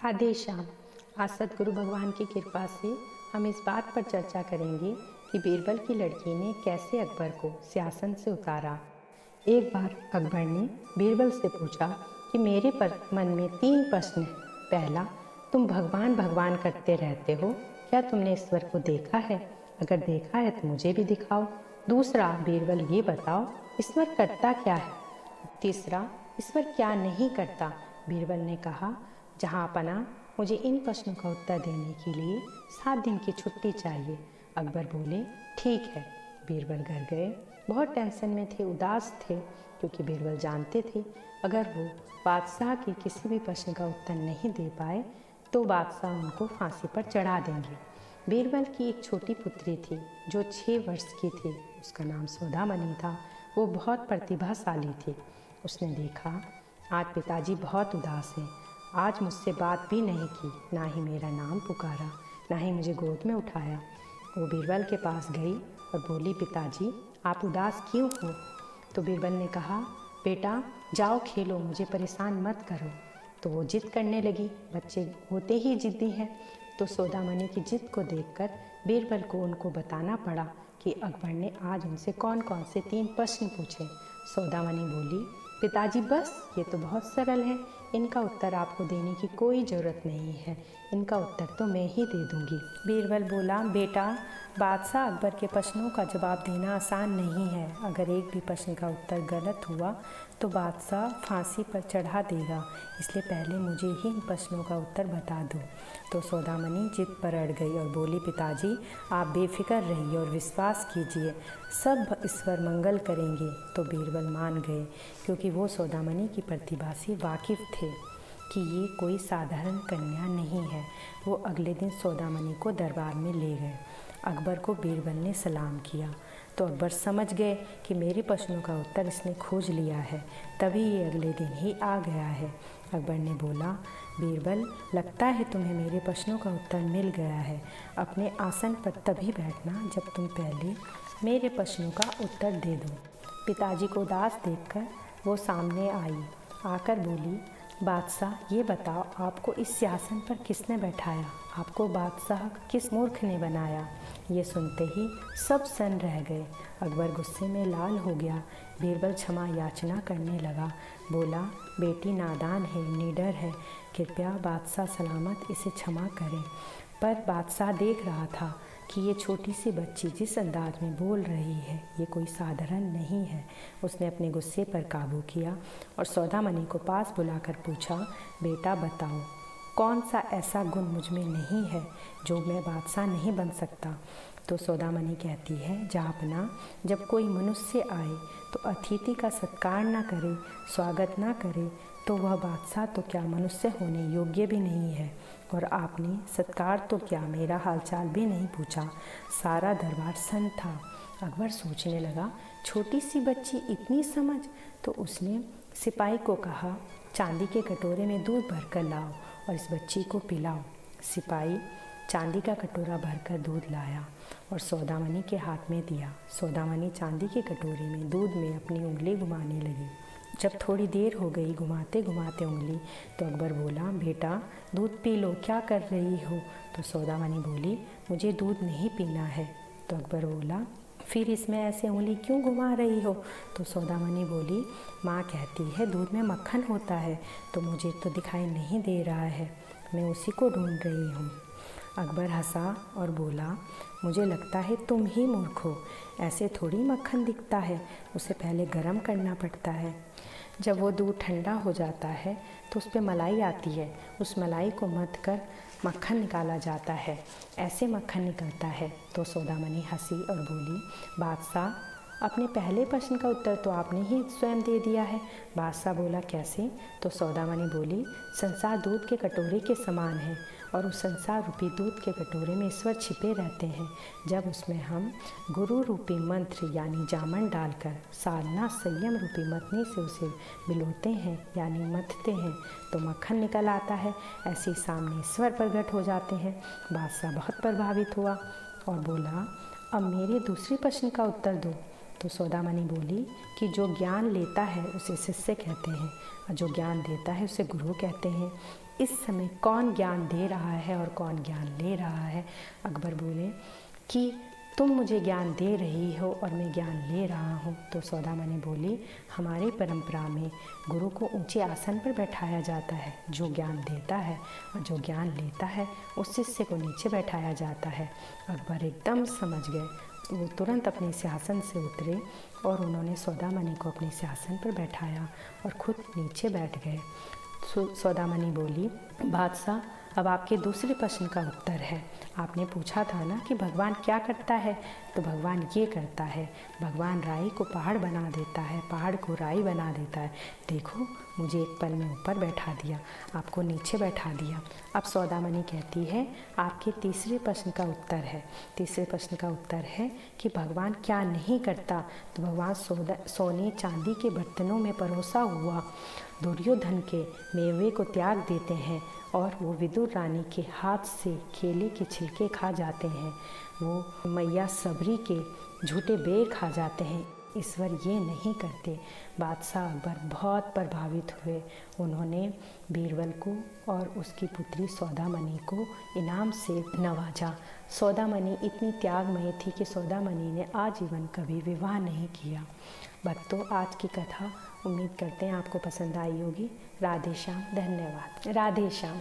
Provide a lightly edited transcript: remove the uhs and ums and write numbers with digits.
राधे श्याम। आज सतगुरु भगवान की कृपा से हम इस बात पर चर्चा करेंगे कि बीरबल की लड़की ने कैसे अकबर को सिंहासन से उतारा। एक बार अकबर ने बीरबल से पूछा कि मेरे मन में 3 प्रश्न हैं। पहला, तुम भगवान भगवान करते रहते हो, क्या तुमने ईश्वर को देखा है? अगर देखा है तो मुझे भी दिखाओ। दूसरा, बीरबल ये बताओ ईश्वर करता क्या है? तीसरा, ईश्वर क्या नहीं करता? बीरबल ने कहा, जहाँ पना, मुझे इन प्रश्नों का उत्तर देने के लिए 7 दिन की छुट्टी चाहिए। अकबर बोले, ठीक है। बीरबल घर गए। बहुत टेंशन में थे, उदास थे, क्योंकि बीरबल जानते थे अगर वो बादशाह के किसी भी प्रश्न का उत्तर नहीं दे पाए तो बादशाह उनको फांसी पर चढ़ा देंगे। बीरबल की एक छोटी पुत्री थी जो 6 वर्ष की थी। उसका नाम सौदामनी था। वो बहुत प्रतिभाशाली थी। उसने देखा, आज पिताजी बहुत उदास हैं। आज मुझसे बात भी नहीं की, ना ही मेरा नाम पुकारा, ना ही मुझे गोद में उठाया। वो बीरबल के पास गई और बोली, पिताजी आप उदास क्यों हो? तो बीरबल ने कहा, बेटा जाओ खेलो, मुझे परेशान मत करो। तो वो जिद करने लगी। बच्चे होते ही जिद्दी हैं। तो सौदामनी की जिद को देखकर बीरबल को उनको बताना पड़ा कि अकबर ने आज उनसे कौन कौन से 3 प्रश्न पूछे। सौदामनी बोली, पिताजी बस ये तो बहुत सरल है, इनका उत्तर आपको देने की कोई ज़रूरत नहीं है, इनका उत्तर तो मैं ही दे दूंगी। बीरबल बोला, बेटा बादशाह अकबर के प्रश्नों का जवाब देना आसान नहीं है। अगर एक भी प्रश्न का उत्तर गलत हुआ तो बादशाह फांसी पर चढ़ा देगा, इसलिए पहले मुझे ही इन प्रश्नों का उत्तर बता दो। तो सौदामनी जिद पर अड़ गई और बोली, पिताजी आप बेफिक्र रहिए और विश्वास कीजिए, सब ईश्वर मंगल करेंगे। तो बीरबल मान गए, क्योंकि वो सौदामनी की प्रतिभा से वाकिफ़ थे कि ये कोई साधारण कन्या नहीं है। वो अगले दिन सौदामनी को दरबार में ले गए। अकबर को बीरबल ने सलाम किया तो अकबर समझ गए कि मेरे प्रश्नों का उत्तर इसने खोज लिया है, तभी ये अगले दिन ही आ गया है। अकबर ने बोला, बीरबल लगता है तुम्हें मेरे प्रश्नों का उत्तर मिल गया है। अपने आसन पर तभी बैठना जब तुम पहले मेरे प्रश्नों का उत्तर दे दो। पिताजी को उदास देखकर वो सामने आई। आकर बोली, बादशाह ये बताओ आपको इस सिंहासन पर किसने बैठाया? आपको बादशाह किस मूर्ख ने बनाया? ये सुनते ही सब सन्न रह गए। अकबर गुस्से में लाल हो गया। बीरबल क्षमा याचना करने लगा। बोला, बेटी नादान है, निडर है, कृपया बादशाह सलामत इसे क्षमा करें। पर बादशाह देख रहा था कि ये छोटी सी बच्ची जिस अंदाज में बोल रही है ये कोई साधारण नहीं है। उसने अपने गुस्से पर काबू किया और सौदामनी को पास बुलाकर पूछा, बेटा बताओ कौन सा ऐसा गुण मुझ में नहीं है जो मैं बादशाह नहीं बन सकता? तो सौदामनी कहती है, जहाँपना जब कोई मनुष्य आए तो अतिथि का सत्कार ना करे, स्वागत ना करे तो वह बादशाह तो क्या मनुष्य होने योग्य भी नहीं है। और आपने सत्कार तो क्या मेरा हालचाल भी नहीं पूछा। सारा दरबार सन्न था। अकबर सोचने लगा, छोटी सी बच्ची इतनी समझ। तो उसने सिपाही को कहा, चांदी के कटोरे में दूध भरकर लाओ और इस बच्ची को पिलाओ। सिपाही चांदी का कटोरा भरकर दूध लाया और सौदामनी के हाथ में दिया। सौदामनी चांदी के कटोरे में दूध में अपनी उंगली घुमाने लगी। जब थोड़ी देर हो गई घुमाते घुमाते उंगली, तो अकबर बोला, बेटा दूध पी लो, क्या कर रही हो? तो सौदामनी बोली, मुझे दूध नहीं पीना है। तो अकबर बोला, फिर इसमें ऐसे उंगली क्यों घुमा रही हो? तो सौदामनी बोली, माँ कहती है दूध में मक्खन होता है, तो मुझे तो दिखाई नहीं दे रहा है, मैं उसी को ढूंढ रही हूँ। अकबर हंसा और बोला, मुझे लगता है तुम ही मूर्ख हो, ऐसे थोड़ी मक्खन दिखता है, उसे पहले गर्म करना पड़ता है। जब वो दूध ठंडा हो जाता है तो उस पर मलाई आती है, उस मलाई को मथ कर मक्खन निकाला जाता है, ऐसे मक्खन निकलता है। तो सौदामनी हंसी और बोली, बादशाह अपने पहले प्रश्न का उत्तर तो आपने ही स्वयं दे दिया है। बादशाह बोला, कैसे? तो सौदामनी बोली, संसार दूध के कटोरे के समान है और उस संसार रूपी दूध के कटोरे में ईश्वर छिपे रहते हैं। जब उसमें हम गुरु रूपी मंत्र यानी जामन डालकर साधना संयम रूपी मतने से उसे मिलोते हैं यानी मथते हैं तो मक्खन निकल आता है। ऐसे सामने ईश्वर प्रकट हो जाते हैं। बादशाह बहुत प्रभावित हुआ और बोला, अब मेरे दूसरे प्रश्न का उत्तर दो। तो सौदामनी बोली कि जो ज्ञान लेता है उसे शिष्य कहते हैं और जो ज्ञान देता है उसे गुरु कहते हैं। इस समय कौन ज्ञान दे रहा है और कौन ज्ञान ले रहा है। अकबर बोले कि तुम मुझे ज्ञान दे रही हो और मैं ज्ञान ले रहा हूँ। तो सौदामणि बोली, हमारी परंपरा में गुरु को ऊंचे आसन पर बैठाया जाता है। जो ज्ञान देता है और जो ज्ञान लेता है उस शिष्य को नीचे बैठाया जाता है। अकबर एकदम समझ गए। वो तुरंत अपने सिंहासन से उतरे और उन्होंने सौदामणि को अपने सिंहासन पर बैठाया और खुद नीचे बैठ गए। सौदामणि बोली, बादशाह, अब आपके दूसरे प्रश्न का उत्तर है। आपने पूछा था ना कि भगवान क्या करता है, तो भगवान ये करता है। भगवान राई को पहाड़ बना देता है, पहाड़ को राई बना देता है। देखो, मुझे एक पल में ऊपर बैठा दिया, आपको नीचे बैठा दिया। अब सौदामणि कहती है, आपके तीसरे प्रश्न का उत्तर है। तीसरे प्रश्न का उत्तर है कि भगवान क्या नहीं करता। तो भगवान सोने चांदी के बर्तनों में परोसा हुआ दुर्योधन के मेवे को त्याग देते हैं और वो विदुर रानी के हाथ से केले के छिलके खा जाते हैं। वो मैया सबरी के झूठे बेर खा जाते हैं। ईश्वर ये नहीं करते। बादशाह अकबर बहुत प्रभावित हुए। उन्होंने बीरबल को और उसकी पुत्री सौदामणि को इनाम से नवाजा। सौदामणि इतनी त्यागमयी थी कि सौदामणि ने आजीवन कभी विवाह नहीं किया। भक्तों, आज की कथा उम्मीद करते हैं आपको पसंद आई होगी। राधे श्याम। धन्यवाद। राधे श्याम।